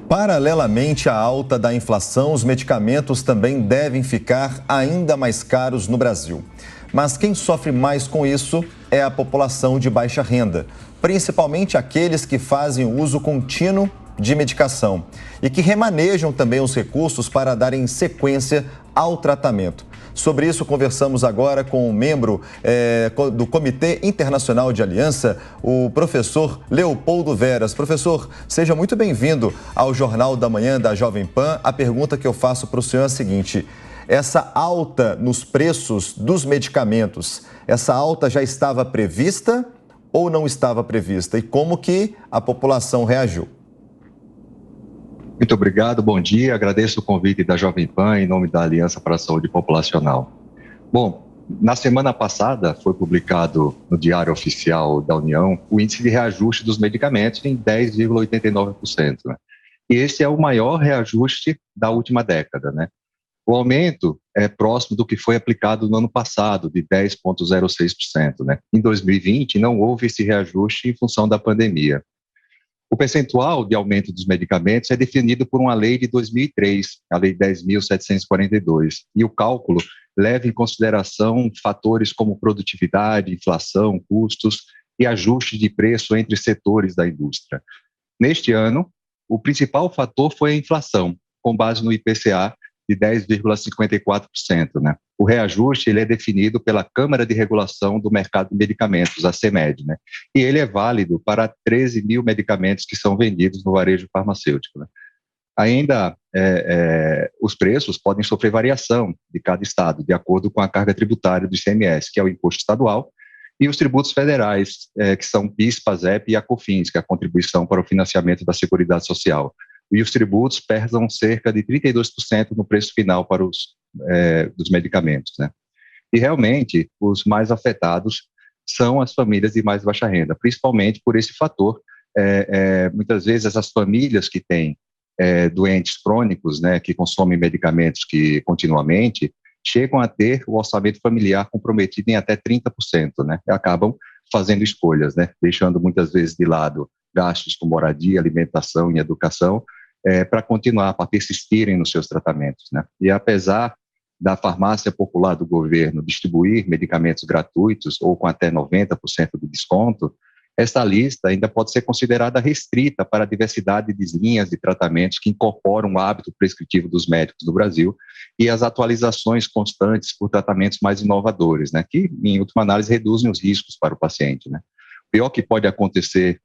Paralelamente à alta da inflação, os medicamentos também devem ficar ainda mais caros no Brasil. Mas quem sofre mais com isso é a população de baixa renda, principalmente aqueles que fazem uso contínuo de medicação e que remanejam também os recursos para darem sequência ao tratamento. Sobre isso, conversamos agora com um membro do Comitê Internacional de Aliança, o professor Leopoldo Veras. Professor, seja muito bem-vindo ao Jornal da Manhã da Jovem Pan. A pergunta que eu faço para o senhor é a seguinte: essa alta nos preços dos medicamentos, essa alta já estava prevista ou não estava prevista? E como que a população reagiu? Muito obrigado, bom dia. Agradeço o convite da Jovem Pan em nome da Aliança para a Saúde Populacional. Bom, na semana passada foi publicado no Diário Oficial da União o índice de reajuste dos medicamentos em 10,89%. Né? E esse é o maior reajuste da última década. Né? O aumento é próximo do que foi aplicado no ano passado, de 10,06%. Né? Em 2020, não houve esse reajuste em função da pandemia. O percentual de aumento dos medicamentos é definido por uma lei de 2003, a Lei 10.742, e o cálculo leva em consideração fatores como produtividade, inflação, custos e ajuste de preço entre setores da indústria. Neste ano, o principal fator foi a inflação, com base no IPCA de 10,54%. Né? O reajuste ele é definido pela Câmara de Regulação do Mercado de Medicamentos, a CMED, né? E ele é válido para 13 mil medicamentos que são vendidos no varejo farmacêutico. Né? Ainda, os preços podem sofrer variação de cada estado, de acordo com a carga tributária do ICMS, que é o imposto estadual, e os tributos federais, que são PIS, PASEP e a COFINS, que é a contribuição para o financiamento da Seguridade Social. E os tributos pesam cerca de 32% no preço final para dos medicamentos. Né? E realmente, os mais afetados são as famílias de mais baixa renda, principalmente por esse fator. Muitas vezes, essas famílias que têm doentes crônicos, né, que consomem medicamentos continuamente, chegam a ter o orçamento familiar comprometido em até 30%, né, e acabam fazendo escolhas, né, deixando muitas vezes de lado gastos com moradia, alimentação e educação, para continuar, para persistirem nos seus tratamentos. Né? E apesar da farmácia popular do governo distribuir medicamentos gratuitos ou com até 90% de desconto, essa lista ainda pode ser considerada restrita para a diversidade de linhas de tratamentos que incorporam o hábito prescritivo dos médicos do Brasil e as atualizações constantes por tratamentos mais inovadores, né? Que, em última análise, reduzem os riscos para o paciente. Né? O pior que pode acontecer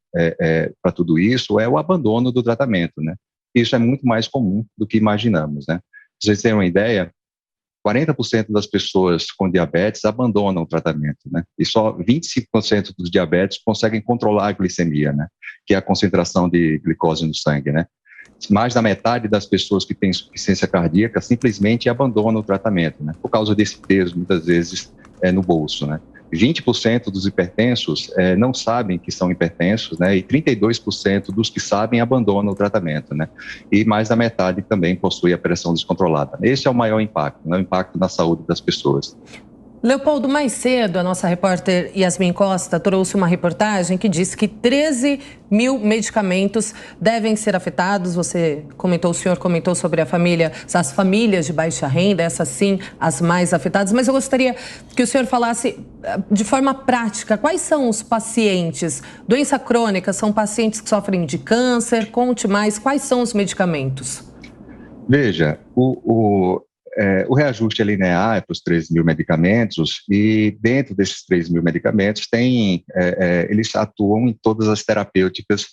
para tudo isso é o abandono do tratamento, né? Isso é muito mais comum do que imaginamos, né? Pra vocês terem uma ideia, 40% das pessoas com diabetes abandonam o tratamento, né? E só 25% dos diabéticos conseguem controlar a glicemia, né? Que é a concentração de glicose no sangue, né? Mais da metade das pessoas que têm insuficiência cardíaca simplesmente abandonam o tratamento, né? Por causa desse peso, muitas vezes, no bolso, né? 20% dos hipertensos não sabem que são hipertensos, né? E 32% dos que sabem abandonam o tratamento, né? E mais da metade também possui a pressão descontrolada. Esse é o maior impacto, né? O impacto na saúde das pessoas. Leopoldo, mais cedo, a nossa repórter Yasmin Costa trouxe uma reportagem que diz que 13 mil medicamentos devem ser afetados. O senhor comentou sobre as famílias de baixa renda, essas sim, as mais afetadas. Mas eu gostaria que o senhor falasse de forma prática, quais são os pacientes? Doença crônica, são pacientes que sofrem de câncer? Conte mais, quais são os medicamentos? Veja, o reajuste é linear para os 13 mil medicamentos e dentro desses 13 mil medicamentos eles atuam em todas as terapêuticas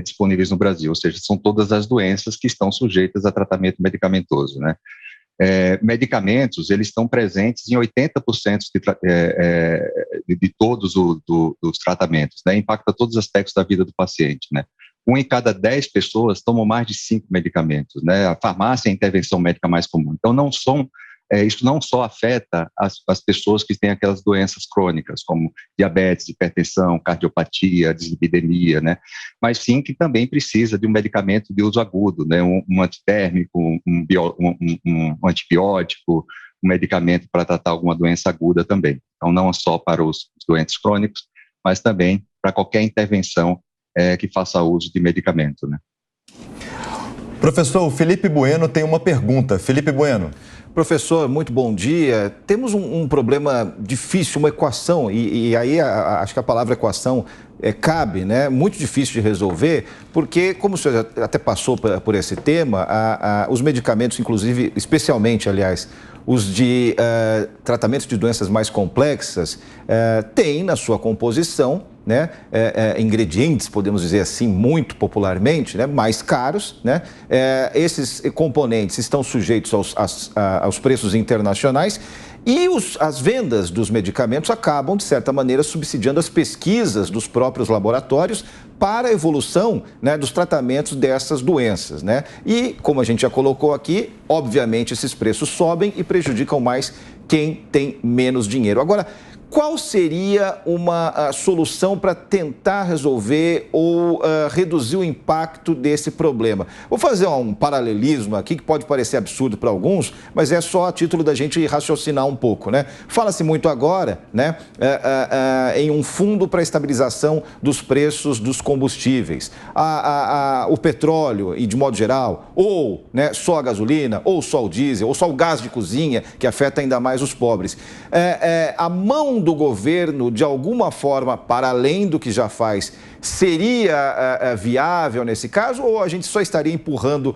disponíveis no Brasil, ou seja, são todas as doenças que estão sujeitas a tratamento medicamentoso, né? Medicamentos, eles estão presentes em 80% de todos os tratamentos, né? Impacta todos os aspectos da vida do paciente, né? 1 em cada 10 pessoas tomam mais de 5 medicamentos, né? A farmácia é a intervenção médica mais comum. Então, isso não só afeta as pessoas que têm aquelas doenças crônicas, como diabetes, hipertensão, cardiopatia, dislipidemia, né? Mas sim que também precisa de um medicamento de uso agudo, né? Um antitérmico, um antibiótico, um medicamento para tratar alguma doença aguda também. Então, não só para os doentes crônicos, mas também para qualquer intervenção que faça uso de medicamento, né? Professor, o Felipe Bueno tem uma pergunta. Felipe Bueno. Professor, muito bom dia. Temos um problema difícil, uma equação, e aí acho que a palavra equação cabe, né? Muito difícil de resolver, porque, como o senhor até passou por esse tema, os medicamentos, inclusive, especialmente, aliás, os de tratamentos de doenças mais complexas, têm na sua composição, né, ingredientes, podemos dizer assim, muito popularmente, né, mais caros, né? Esses componentes estão sujeitos aos preços internacionais e as vendas dos medicamentos acabam, de certa maneira, subsidiando as pesquisas dos próprios laboratórios para a evolução, né, dos tratamentos dessas doenças, né? E, como a gente já colocou aqui, obviamente esses preços sobem e prejudicam mais quem tem menos dinheiro. Agora, qual seria uma solução para tentar resolver ou reduzir o impacto desse problema? Vou fazer um paralelismo aqui que pode parecer absurdo para alguns, mas é só a título da gente raciocinar um pouco, né? Fala-se muito agora, né, em um fundo para estabilização dos preços dos combustíveis. O petróleo, e de modo geral, ou, né, só a gasolina, ou só o diesel, ou só o gás de cozinha, que afeta ainda mais os pobres. A mão do governo, de alguma forma, para além do que já faz, seria viável nesse caso, ou a gente só estaria empurrando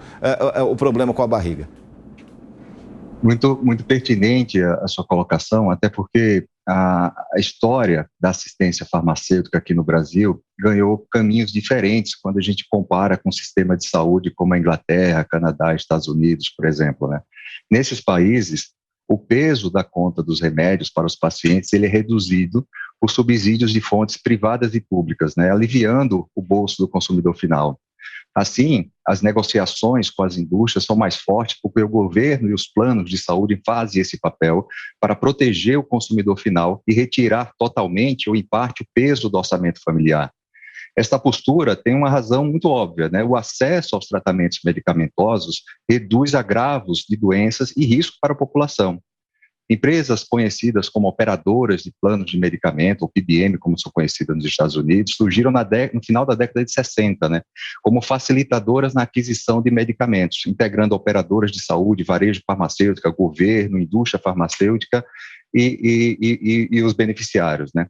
o problema com a barriga? Muito, muito pertinente a sua colocação, até porque a história da assistência farmacêutica aqui no Brasil ganhou caminhos diferentes quando a gente compara com o sistema de saúde como a Inglaterra, Canadá, Estados Unidos, por exemplo, né? Nesses países, o peso da conta dos remédios para os pacientes ele é reduzido por subsídios de fontes privadas e públicas, né, aliviando o bolso do consumidor final. Assim, as negociações com as indústrias são mais fortes porque o governo e os planos de saúde fazem esse papel para proteger o consumidor final e retirar totalmente ou em parte o peso do orçamento familiar. Esta postura tem uma razão muito óbvia, né? O acesso aos tratamentos medicamentosos reduz agravos de doenças e risco para a população. Empresas conhecidas como operadoras de planos de medicamento, ou PBM, como são conhecidas nos Estados Unidos, surgiram no final da década de 60, né? Como facilitadoras na aquisição de medicamentos, integrando operadoras de saúde, varejo farmacêutica, governo, indústria farmacêutica e os beneficiários, né?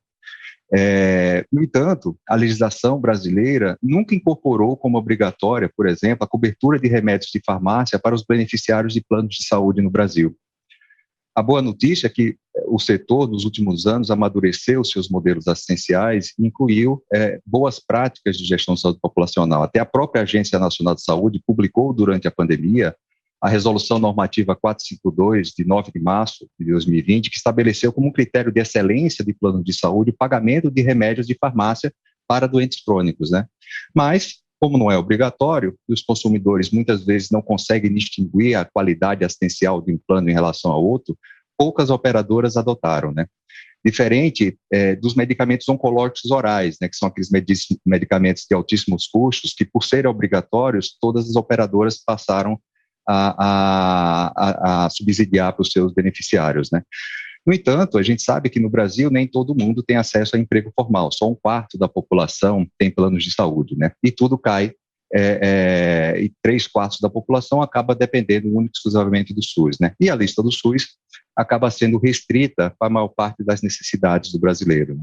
No entanto, a legislação brasileira nunca incorporou como obrigatória, por exemplo, a cobertura de remédios de farmácia para os beneficiários de planos de saúde no Brasil. A boa notícia é que o setor, nos últimos anos, amadureceu seus modelos assistenciais e incluiu boas práticas de gestão de saúde populacional. Até a própria Agência Nacional de Saúde publicou, durante a pandemia, a Resolução Normativa 452, de 9 de março de 2020, que estabeleceu como um critério de excelência de plano de saúde o pagamento de remédios de farmácia para doentes crônicos, né? Mas, como não é obrigatório, e os consumidores muitas vezes não conseguem distinguir a qualidade assistencial de um plano em relação ao outro, poucas operadoras adotaram, né? Diferente dos medicamentos oncológicos orais, né, que são aqueles medicamentos de altíssimos custos, que por serem obrigatórios, todas as operadoras passaram a subsidiar para os seus beneficiários, né? No entanto, a gente sabe que no Brasil nem todo mundo tem acesso a emprego formal, só 1/4 da população tem planos de saúde, né? E tudo cai, e 3/4 da população acaba dependendo única e exclusivamente do SUS, né? E a lista do SUS acaba sendo restrita para a maior parte das necessidades do brasileiro, né?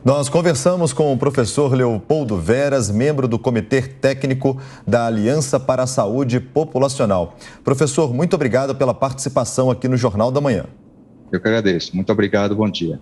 Nós conversamos com o professor Leopoldo Veras, membro do Comitê Técnico da Aliança para a Saúde Populacional. Professor, muito obrigado pela participação aqui no Jornal da Manhã. Eu que agradeço. Muito obrigado, bom dia.